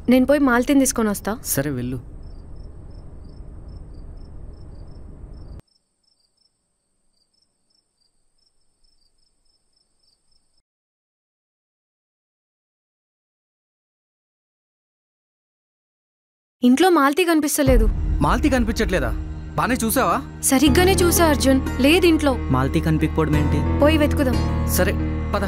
నేను పోయి మాల్తీని తీసుకొని వస్తా. సరే వెళ్ళు. ఇంట్లో మాల్తీ కనిపిస్తలేదు. మాల్తీ కనిపించట్లేదా? బానే చూసావా? సరిగ్గానే చూసా అర్జున్, లేదు ఇంట్లో. మాల్తీ కనిపించకపోవడం ఏంటి? పోయి వెతుకుదాం. సరే పద.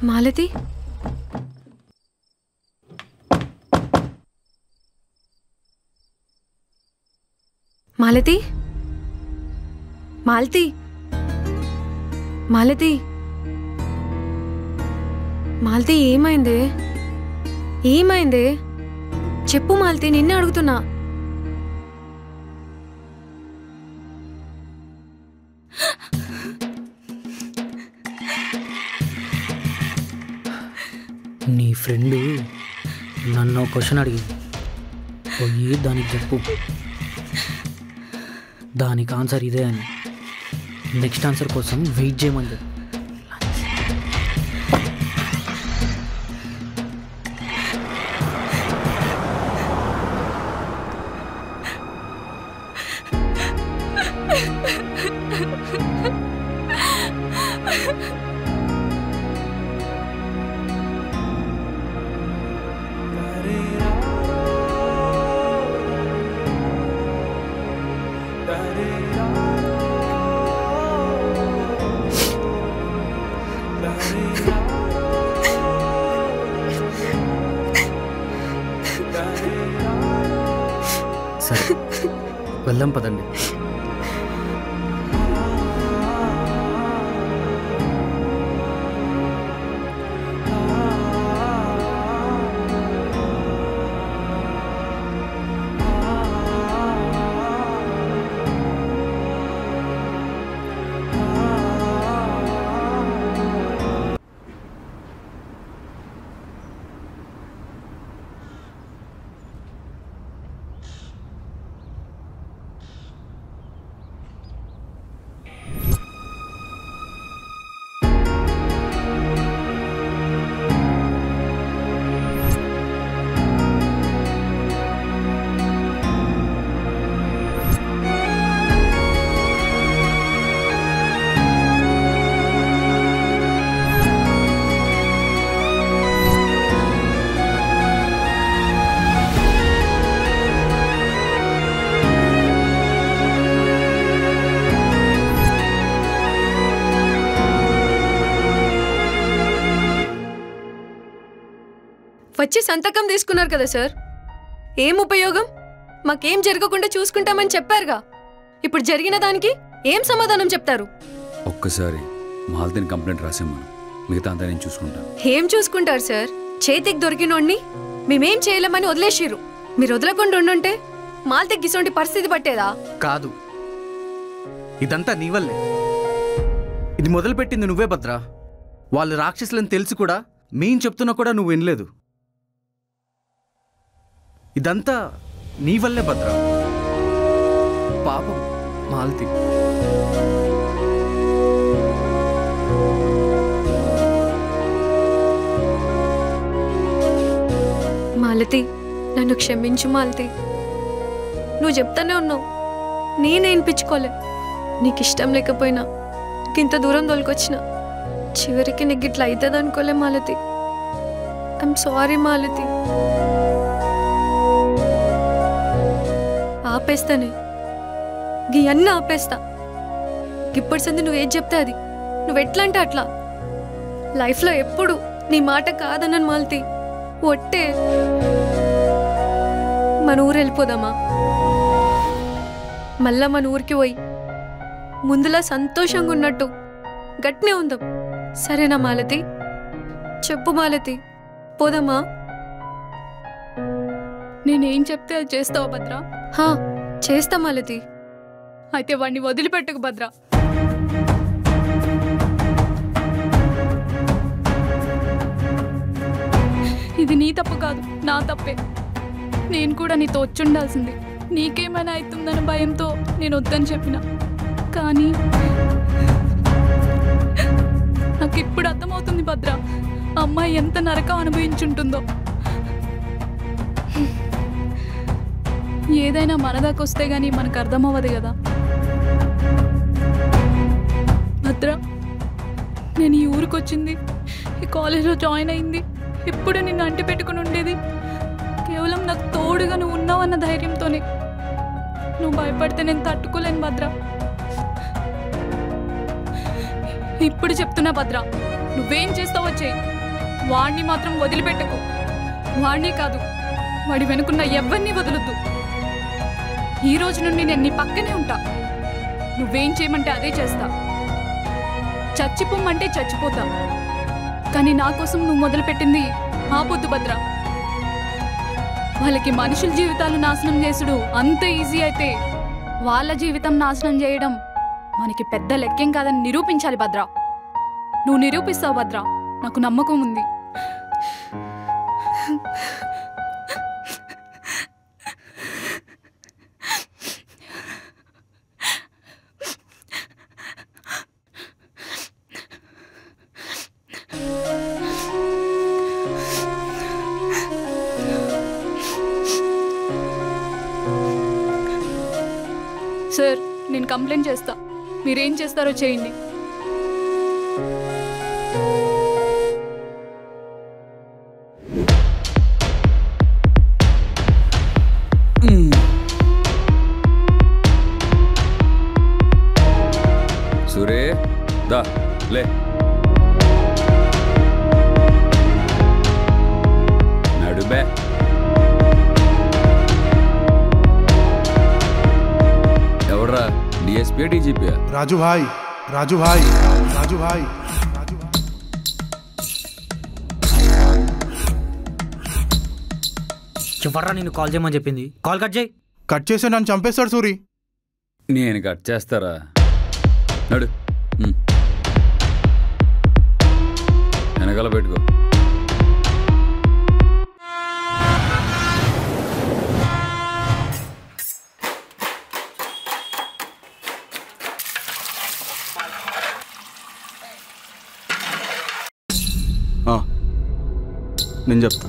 మాలతి, మాలతి, మాలతి, మాలతి, మాలతి, ఏమైంది? ఏమైంది చెప్పు మాలతి, నిన్నే అడుగుతున్నా. నీ ఫ్రెండ్ నన్ను క్వశ్చన్ అడిగింది, పోయి దానికి చెప్పు, దానికి ఆన్సర్ ఇదే అని. నెక్స్ట్ ఆన్సర్ కోసం వెయిట్ చేయమంది. సరే వెళ్దాం పదండి. వచ్చి సంతకం తీసుకున్నారు కదా సార్, ఏం ఉపయోగం? మాకేం జరగకుండా చూసుకుంటామని చెప్పారుగా. ఇప్పుడు జరిగిన దానికి ఏం సమాధానం చెప్తారు? ఒక్కసారి మాల్తీని కంప్లైంట్ రాసేమను, మిగతా అంతా నేను చూసుకుంటాను. ఏం చూసుకుంటారు సార్? చేతికి దొరికినోడిని మేమేం చేయలేమని వదిలేసిర్రు. మీరు వదలకుండా ఉండుంటే మాల్తీకి గిసోంటి పరిస్థితి పట్టేదా? కాదు, ఇదంతా నీ వల్లే. ఇది మొదలుపెట్టింది నువ్వే భద్రా. వాళ్ళు రాక్షసులని తెలిసి కూడా మేం చెప్తున్నా కూడా నువ్వు వినలేదు. ఇదంతా నీ వల్లే భద్రా. పాపం మాల్తీ. మాలతి, నన్ను క్షమించు మాలతి. నువ్వు చెప్తానే ఉన్నావు, నేనేనిపించుకోలే. నీకు ఇష్టం లేకపోయినా ఇంత దూరం తోలుకొచ్చిన, చివరికి నీకు ఇట్లా అవుతుంది అనుకోలే మాలతి. I'm sorry Malathi. ఆపేస్తానే, గీ అన్న ఆపేస్తా. ఇప్పటి సంది నువ్వేది చెప్తే అది, నువ్వెట్లా అంటే అట్లా. లైఫ్లో ఎప్పుడు నీ మాట కాదన్నాను మాలతి. ఒట్టే మన ఊరు వెళ్ళిపోదామా? మళ్ళా మన ఊరికి పోయి ముందులా సంతోషంగా ఉన్నట్టు గట్నే ఉందాం. సరేనా మాలతి? చెప్పు మాలతి, పోదామా? నేనేం చెప్తే అది చేస్తావా భద్ర? హా, చేస్తా మాలతి. అయితే వాడిని వదిలిపెట్టకు భద్ర. ఇది నీ తప్పు కాదు, నా తప్పే. నేను కూడా నీతో వచ్చుండాల్సింది. నీకేమైనా అవుతుందన్న భయంతో నేను వద్దని చెప్పిన. కానీ నాకు ఇప్పుడు అర్థమవుతుంది భద్ర, అమ్మాయి ఎంత నరకం అనుభవించుంటుందో. ఏదైనా మన దాకా వస్తే గానీ మనకు అర్థమవ్వదు కదా భద్ర. నేను ఈ ఊరికి వచ్చింది, ఈ కాలేజ్లో జాయిన్ అయింది, ఇప్పుడు నిన్ను అంటి పెట్టుకుని ఉండేది కేవలం నాకు తోడుగా నువ్వు ఉన్నావన్న ధైర్యంతోనే. నువ్వు భయపడితే నేను తట్టుకోలేను భద్ర. ఇప్పుడు చెప్తున్నా భద్ర, నువ్వేం చేస్తావో చెయ్యి. వాడిని మాత్రం వదిలిపెట్టకు. వాడినే కాదు, వాడి వెనుకున్న ఎవరిని వదలొద్దు. ఈ రోజు నుండి నేను నీ పక్కనే ఉంటా. నువ్వేం చేయమంటే అదే చేస్తా. చచ్చిపోమంటే చచ్చిపోతా, కానీ నా కోసం నువ్వు మొదలుపెట్టింది ఆపొద్దు భద్ర. వాళ్ళకి మనుషుల జీవితాలు నాశనం చేసుడు అంత ఈజీ అయితే వాళ్ళ జీవితం నాశనం చేయడం మనకి పెద్ద లెక్కేం కాదని నిరూపించాలి భద్ర. నువ్వు నిరూపిస్తావు భద్ర, నాకు నమ్మకం ఉంది. సార్, నేను కంప్లైంట్ చేస్తా. మీరేం చేస్తారో చేయండి. సూరే దా లే. నడుబే. ఎవడ్రా, డిఎస్పీ డీజీపీ? రాజు భాయ్, రాజు భాయ్, రాజు భాయ్. చివర్రా నేను కాల్ చేయమని చెప్పింది. కాల్ కట్ చేయి. కట్ చేస్తే నన్ను చంపేస్తాడు సూరి. నేను కట్ చేస్తారా? నడు, వెనకాల పెట్టుకో. నేను చెప్తా.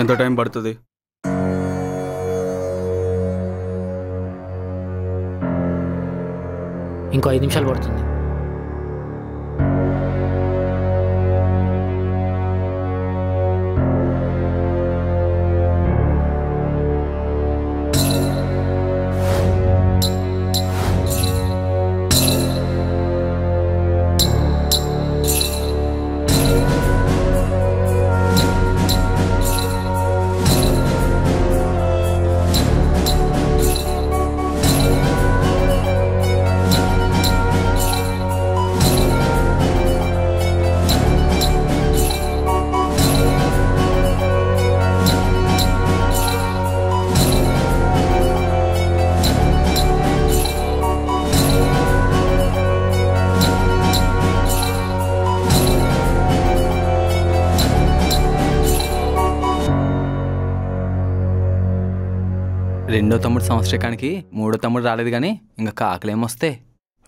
ఎంత టైం పడుతుంది? ఇంకో 5 నిమిషాలు పడుతుంది. రెండో తమ్ముడు సంవత్సరానికి మూడో తమ్ముడు రాలేదు కానీ ఇంకా కాకలేమొస్తే.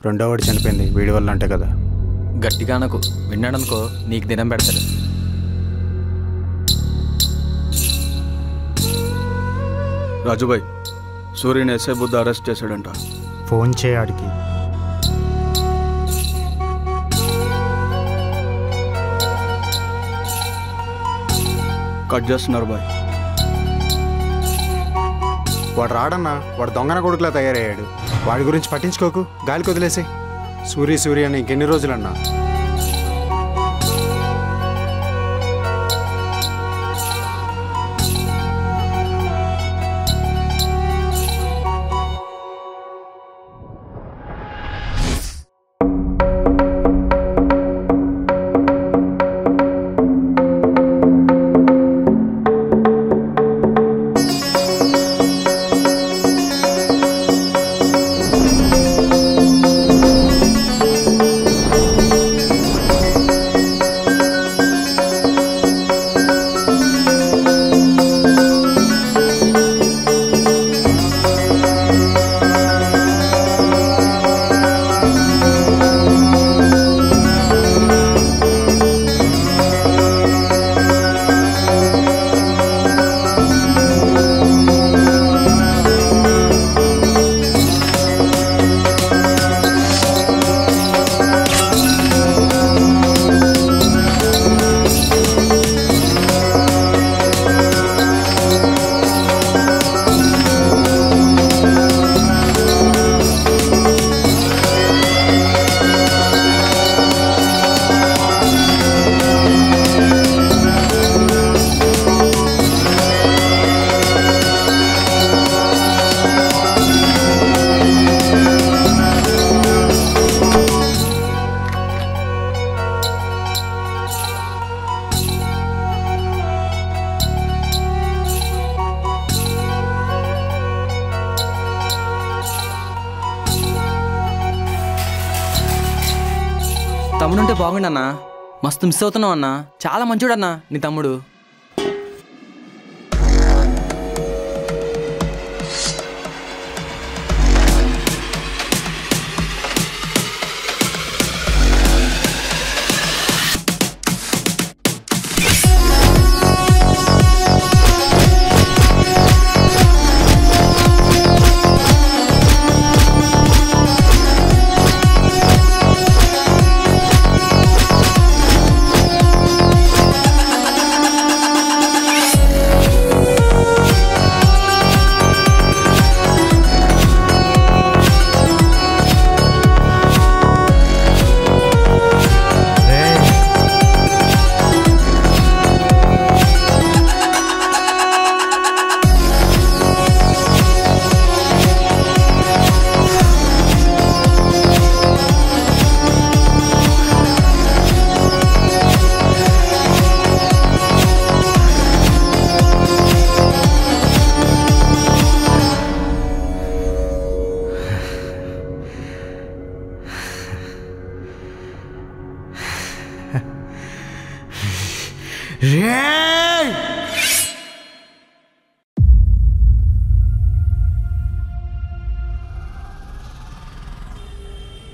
రెండో వాడు చనిపోయింది వీడి వల్ల అంటే కదా. గట్టిగా అనకు, విన్నాడనుకో నీకు దినం పెడతాడు. రాజుభాయ్, సూర్యుని ఎస్ఐ బుద్ధ అరెస్ట్ చేశాడంట. ఫోన్ చేయడికి. కట్ చేస్తున్నారు బాయ్. వాడు రాడన్నా, వాడు దొంగన కొడుకులా తయారయ్యాడు. వాడి గురించి పట్టించుకోకు, గాలికి వదిలేసి. సూర్య అని ఇంకెన్ని రోజులన్నా? తమ్ముడుంటే బాగుండన్నా, మస్తు మిస్ అవుతున్నావు అన్నా. చాలా మంచోడన్నా నీ తమ్ముడు.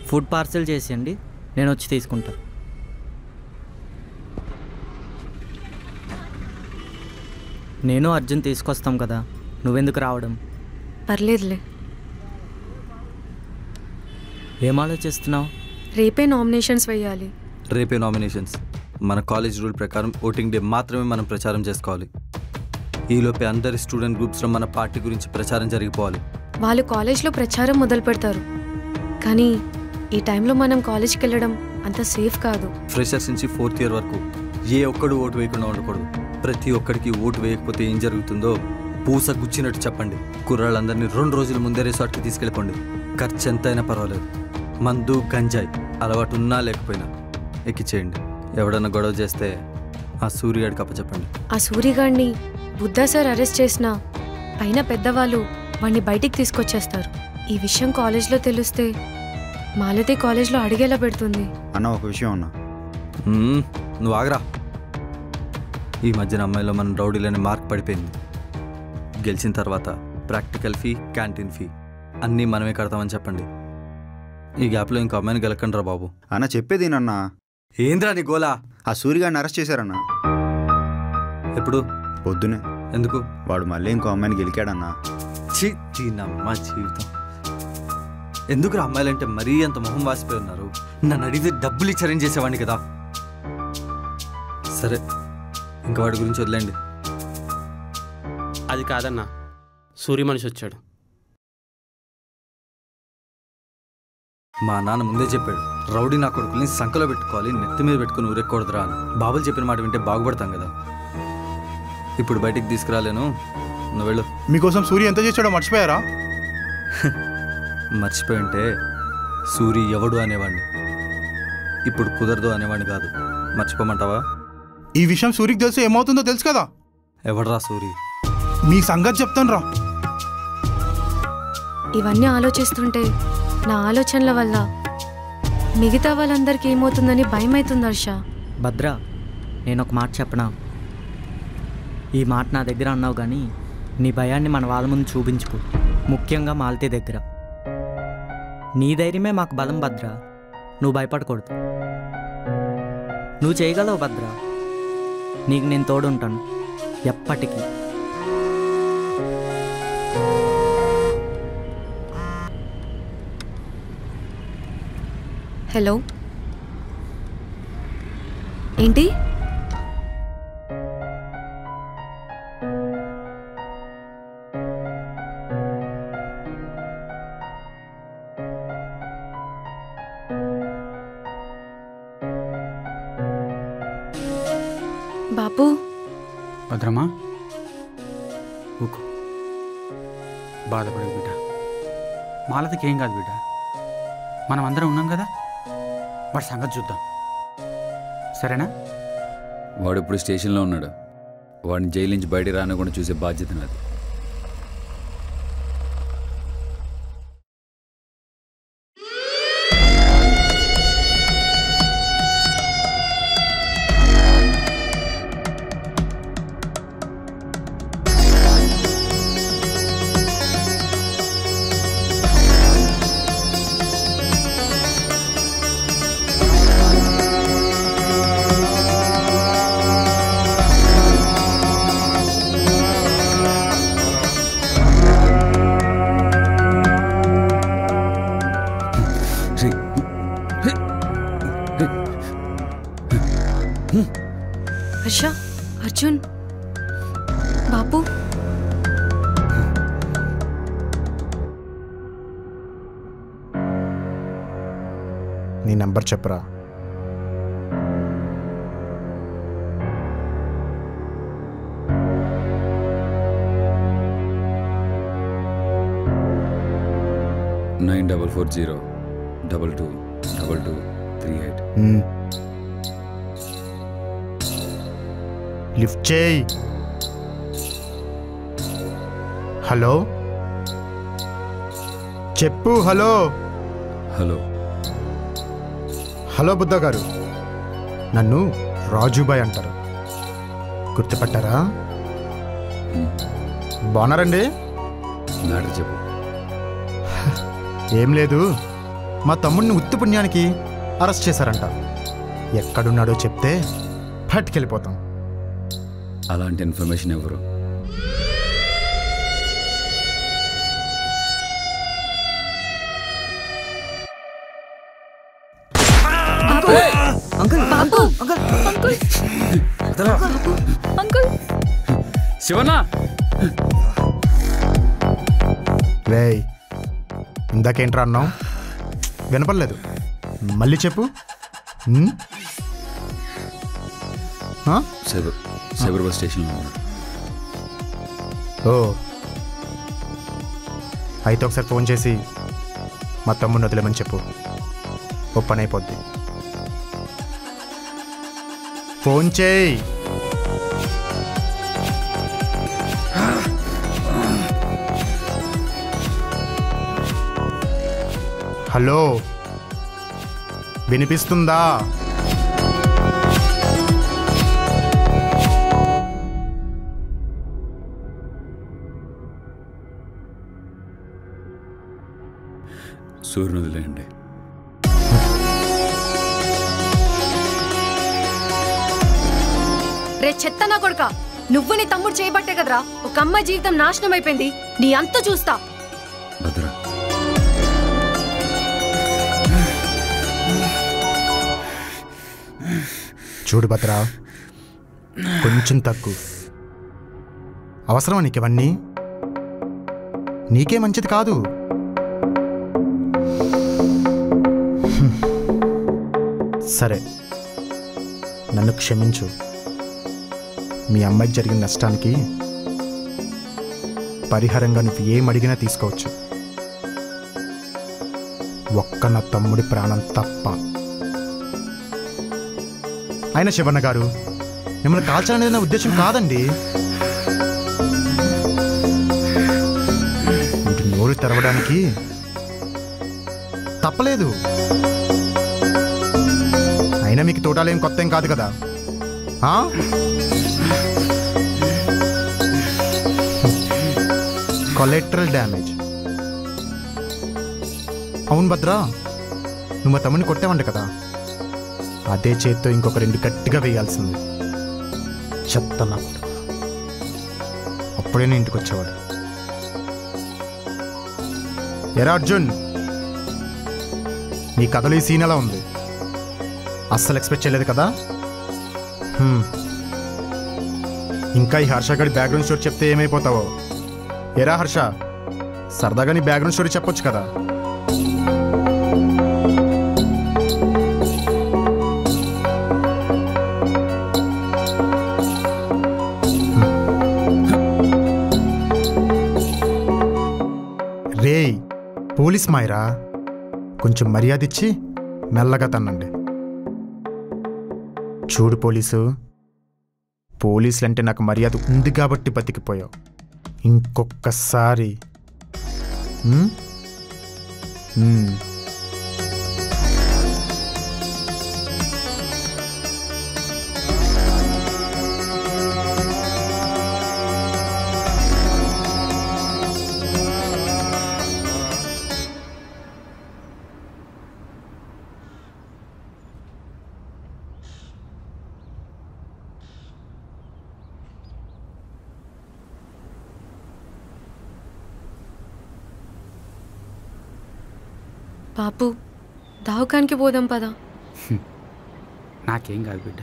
ఫుడ్ పార్సల్ చేసేయండి, నేను వచ్చి తీసుకుంటా. నేను అర్జున్ తీసుకొస్తాం కదా, నువ్వెందుకు రావడం? పర్లేదులే. ఏం ఆలోచిస్తున్నావు? రేపే నామినేషన్స్ వేయాలి. రేపే నామినేషన్స్. మన కాలేజ్ రూల్ ప్రకారం ఓటింగ్ డే మాత్రమే మనం ప్రచారం చేసుకోవాలి. ఈలోపే అందరి స్టూడెంట్ గ్రూప్స్లో మన పార్టీ గురించి ప్రచారం జరిగిపోవాలి. వాళ్ళు కాలేజ్లో ప్రచారం మొదలు పెడతారు, కానీ ఈ టైంలో మనం కాలేజ్కి వెళ్ళడం అంత సేఫ్ కాదు. ఫ్రెషర్స్ నుంచి 4th ఇయర్ వరకు ఏ ఒక్కడు ఓటు వేయకుండా ఉండకూడదు. ప్రతి ఒక్కడికి ఓటు వేయకపోతే ఏం జరుగుతుందో పూస గుచ్చినట్టు చెప్పండి. కుర్రాళ్ళందరినీ 2 రోజుల ముందే రిసార్ట్కి తీసుకెళ్ళిపోండి. ఖర్చు ఎంతైనా పర్వాలేదు. మందు గంజాయి అలవాటు ఉన్నా లేకపోయినా ఎక్కిచ్చేయండి. ఎవడన్నా గొడవ చేస్తే ఆ సూర్యగాడికి అప్పచెప్పండి. ఆ సూర్యగాడిని బుద్ధా సార్ అరెస్ట్ చేసినా పైన పెద్దవాళ్ళు వాడిని బయటికి తీసుకొచ్చేస్తారు. ఈ విషయం కాలేజ్లో తెలిస్తే మాలతి కాలేజ్లో అడిగేలా పెడుతుంది. అన్న ఒక విషయం అన్నా. నువ్వు ఆగరా. ఈ మధ్యన అమ్మాయిలో మన రౌడీలని మార్క్ పడిపోయింది. గెలిచిన తర్వాత ప్రాక్టికల్ ఫీ, క్యాంటీన్ ఫీ అన్నీ మనమే కడతామని చెప్పండి. ఈ గ్యాప్లో ఇంకో అమ్మాయిని గెలకండి రా బాబు. అన్న చెప్పేదేనన్నా. ఏంద్రా నీ గోలా? ఆ సూరిగాడిని అరెస్ట్ చేశారన్నా. ఎప్పుడు? పొద్దునే. ఎందుకు? వాడు మళ్ళీ ఇంకో అమ్మాయిని గెలికాడన్నా. నమ్మా జీవితం. ఎందుకు రా అమ్మాయిలంటే మరీ అంత మొహం వాసిపోయి ఉన్నారు? నన్ను అడిగితే డబ్బులు ఇచ్చి అరేంజ్ చేసేవాడిని కదా. సరే ఇంకా వాడి గురించి వదిలేండి. అది కాదన్నా, సూర్య మనిషి వచ్చాడు. మా నాన్న ముందే చెప్పాడు, రౌడీ నా కొడుకుని సంకలో పెట్టుకోవాలి, నెత్తి మీద పెట్టుకుని ఊరెక్కకూడదురా అని. బాబులు చెప్పిన మాట వింటే బాగుపడతాం కదా. ఇప్పుడు బయటికి తీసుకురాలేను, నువ్వు వెళ్ళు. మీకోసం సూర్య ఎంత చేశాడో మర్చిపోయారా? మర్చిపోయి ఉంటే సూరి ఎవడు అనేవాడిని, ఇప్పుడు కుదరదు అనేవాడిని కాదు. మర్చిపోమంటావా? ఈ విషయం సూరికి తెలిసి ఏమవుతుందో తెలుసు కదా. ఎవడరా సూరి? మీ సంగతి చెప్తాను రా. ఇవన్నీ ఆలోచిస్తుంటే నా ఆలోచనల వల్ల మిగతా వాళ్ళందరికీ ఏమవుతుందని భయం అవుతుంది హర్ష. భద్ర, నేను ఒక మాట చెప్పనా? ఈ మాట నా దగ్గర అన్నావు కానీ నీ భయాన్ని మన వాళ్ళ ముందు చూపించుకో, ముఖ్యంగా మాలతి దగ్గర. నీ ధైర్యమే మాకు బలం భద్ర, నువ్వు భయపడకూడదు. నువ్వు చేయగలవు భద్ర, నీకు నేను తోడుంటాను ఎప్పటికీ. హలో, ఏంటి? బాబు. భద్రమా ఊకో, బాధపడే బిడ్డ. మాలతికి ఏం కాదు బిడ్డ, మనం అందరం ఉన్నాం కదా. వాడి సంగతి చూద్దాం, సరేనా? వాడు ఇప్పుడు స్టేషన్లో ఉన్నాడు. వాడిని జైలు నుంచి బయటికి రానివ్వకుండా చూసే బాధ్యత నాది. హర్ష, అర్జున్, బాపు. నీ నెంబర్ చెప్పరా. నైన్ 440222238. లిఫ్ట్ చేయి. హలో చెప్పు. హలో హలో హలో బుద్ధ గారు, నన్ను రాజుబాయ్ అంటారు, గుర్తుపట్టారా? బాగున్నారండి? మ్యాటర్ చెప్పు. ఏం లేదు, మా తమ్ముడిని ఉత్తి పుణ్యానికి అరెస్ట్ చేశారంట. ఎక్కడున్నాడో చెప్తే పట్టుకెళ్ళిపోతాం. అలాంటి ఇన్ఫర్మేషన్ ఎవరు? శివన్న, రేయ్, ఇందాకేంట్రా అన్నావు? వినపడలేదు, మళ్ళీ చెప్పు. సైబరాబాద్ స్టేషన్లో ఉన్నాడు. ఓ, అయితే ఒకసారి ఫోన్ చేసి మా తమ్ముడిని వదిలేమని చెప్పు, ఓ పని అయిపోద్ది. ఫోన్ చేయి. హలో, వినిపిస్తుందా? సూర్యుని వదిలేయండి. రే చెత్త నా కొడుక, నువ్వు నీ తమ్ముడు చేయబట్టే కదరా ఒక అమ్మాయి జీవితం నాశనం అయిపోయింది. నీ అంత చూస్తా. భద్ర, చూడు భద్ర, కొంచెం తక్కువ. అవసరమా నీకు ఇవన్నీ? నీకే మంచిది కాదు. సరే, నన్ను క్షమించు. మీ అమ్మాయికి జరిగిన నష్టానికి పరిహారంగా నువ్వు ఏమడిగినా తీసుకోవచ్చు. ఒక్క నా తమ్ముడి ప్రాణం తప్ప. అయినా శివన్న గారు, మిమ్మల్ని కాల్చాలనేది నా ఉద్దేశం కాదండి. ఇంటి నోరు తెరవడానికి తప్పలేదు. అయినా మీకు తోటాలేం కొత్త ఏం కాదు కదా. Collateral damage. అవును భద్రా, నువ్వు మా తమ్ముడిని కొట్టావంట కదా, అదే చేత్తో ఇంకొక 2 గట్టిగా వేయాల్సింది. చెత్త నా కొడుకు. అప్పుడే నేను ఇంటికి వచ్చేవాడు. ఎరా అర్జున్, నీ కథలో ఈ సీన్ ఎలా ఉంది? అస్సలు ఎక్స్పెక్ట్ చేయలేదు కదా. ఇంకా ఈ హర్ష గడి బ్యాక్గ్రౌండ్ స్టోరీ చెప్తే ఏమైపోతావో. ఎరా హర్ష, సరదాగా నీ బ్యాక్గ్రౌండ్ స్టోరీ చెప్పొచ్చు కదా. రేయ్ పోలీస్ మాయరా, కొంచెం మర్యాద ఇచ్చి మెల్లగా తన్నండి. చూడు పోలీసులంటే నాకు మర్యాద ఉంది కాబట్టి బతికిపోయావు. ఇంకొక్కసారి బాపు, దావకానికి పోదాం పదా. నాకేం కాదు బిడ్డ,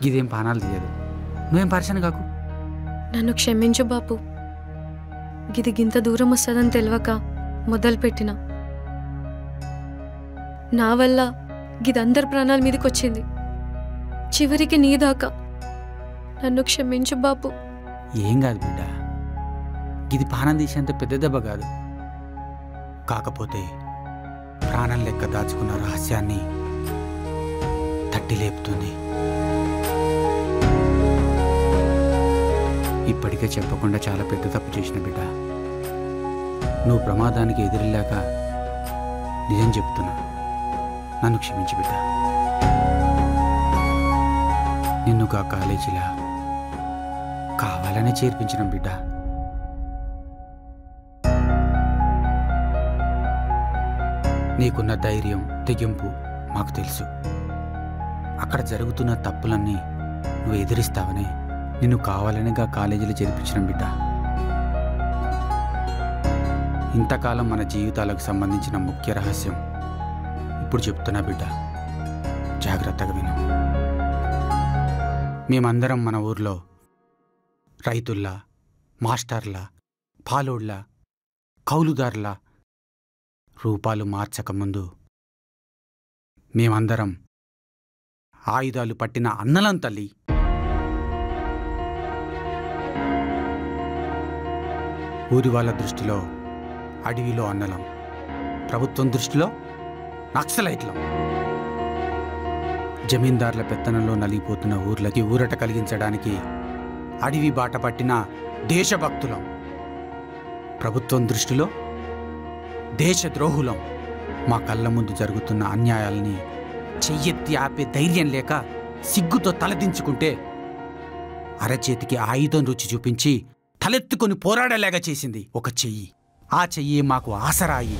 ఇదేం పానాలు తీయదు. నువ్వేం పరిశాను కాకు. నన్ను క్షమించు బాపు. గిది గింత దూరం వస్తుందని తెలియక మొదలుపెట్టిన. నా వల్ల గిదందరి ప్రాణాల మీదకి వచ్చింది. చివరికి నీ దాకా. నన్ను క్షమించు బాపు. ఏం కాదు బిడ్డ, ఇది పానం తీసేంత పెద్ద దెబ్బ కాదు. కాకపోతే ప్రాణం లెక్క దాచుకున్న రహస్యాన్ని తట్టి లేపుతుంది. ఇప్పటికే చెప్పకుండా చాలా పెద్ద తప్పు చేసిన బిడ్డ. నువ్వు ప్రమాదానికి ఎదురెళ్ళాక నిజం చెప్తున్నా, నన్ను క్షమించి బిడ్డ. నిన్ను కా కాలేజీలా కావాలనే చేర్పించిన బిడ్డ. నీకున్న ధైర్యం, తెగింపు మాకు తెలుసు. అక్కడ జరుగుతున్న తప్పులన్నీ నువ్వు ఎదిరిస్తావని నిన్ను కావాలనిగా కాలేజీలో చేర్పించిన బిడ్డ. ఇంతకాలం మన జీవితాలకు సంబంధించిన ముఖ్య రహస్యం ఇప్పుడు చెప్తున్నా బిడ్డ, జాగ్రత్తగా విను. మేమందరం మన ఊర్లో రైతుల్లా, మాస్టర్లా, పాలోడ్లా, కౌలుదారులా రూపాలు మార్చకముందు మేమందరం ఆయుధాలు పట్టిన అన్నలం తల్లి. ఊరి వాళ్ళ దృష్టిలో అడవిలో అన్నలం, ప్రభుత్వం దృష్టిలో నక్సలైట్లం. జమీందార్ల పెత్తనంలో నలిగిపోతున్న ఊర్లకి ఊరట కలిగించడానికి అడవి బాట పట్టిన దేశభక్తులం. ప్రభుత్వం దృష్టిలో దేశద్రోహులం. మా కళ్ళ ముందు జరుగుతున్న అన్యాయాల్ని చెయ్యెత్తి ఆపే ధైర్యం లేక సిగ్గుతో తలదించుకుంటే అరచేతికి ఆయుధం రుచి చూపించి తలెత్తుకొని పోరాడేలాగా చేసింది ఒక చెయ్యి. ఆ చెయ్యి మాకు ఆసరాయి.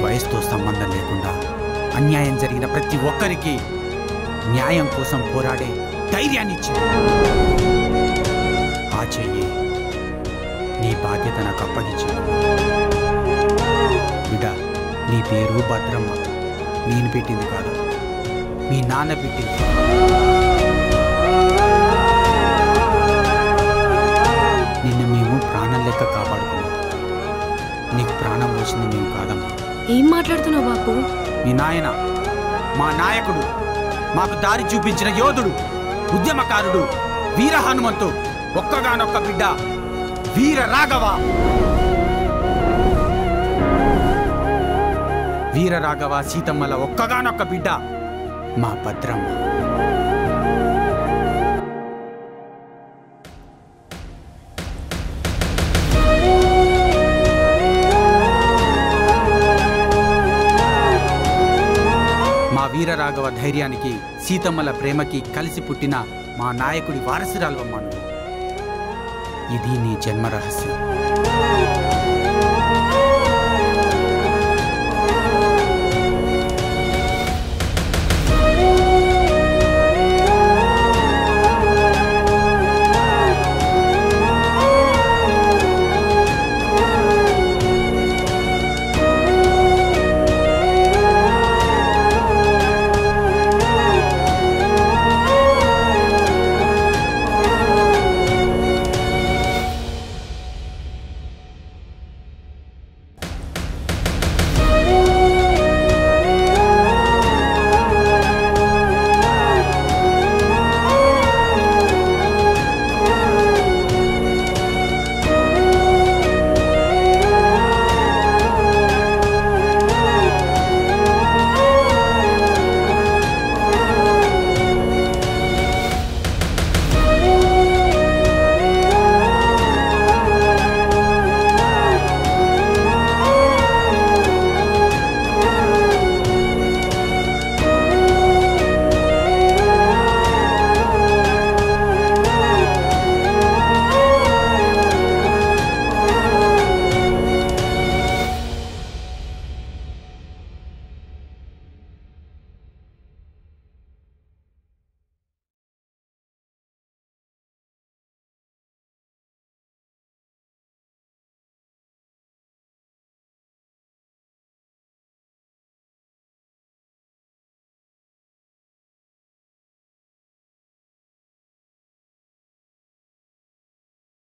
వయసుతో సంబంధం లేకుండా అన్యాయం జరిగిన ప్రతి ఒక్కరికి న్యాయం కోసం పోరాడే ధైర్యాన్ని ఇచ్చింది. ఆ చెయ్యి నీ బాధ్యత నాకు అప్పగించింది. బిడ్డ, నీ పేరు భద్రమ్మ. నేను పెట్టింది కాదు, మీ నాన్న పెట్టింది. నిన్ను మేము ప్రాణం లెక్క కాపాడుకున్నాం. నీకు ప్రాణం పోసింది మేము కాదమ్మా. ఏం మాట్లాడుతున్నావు బాపు? మీ నాయన మా నాయకుడు, మాకు దారి చూపించిన యోధుడు, ఉద్యమకారుడు వీర హనుమంతు ఒక్కగానొక్క బిడ్డ వీర రాఘవ. వీర రాఘవ సీతమ్మల ఒక్కగానొక్క బిడ్డ మా భద్రమ్మ. మా వీర రాఘవ ధైర్యానికి, సీతమ్మల ప్రేమకి కలిసి పుట్టిన మా నాయకుడి వారసురాలవమ్మ నువ్వు. ఇది నీ జన్మ రహస్యం.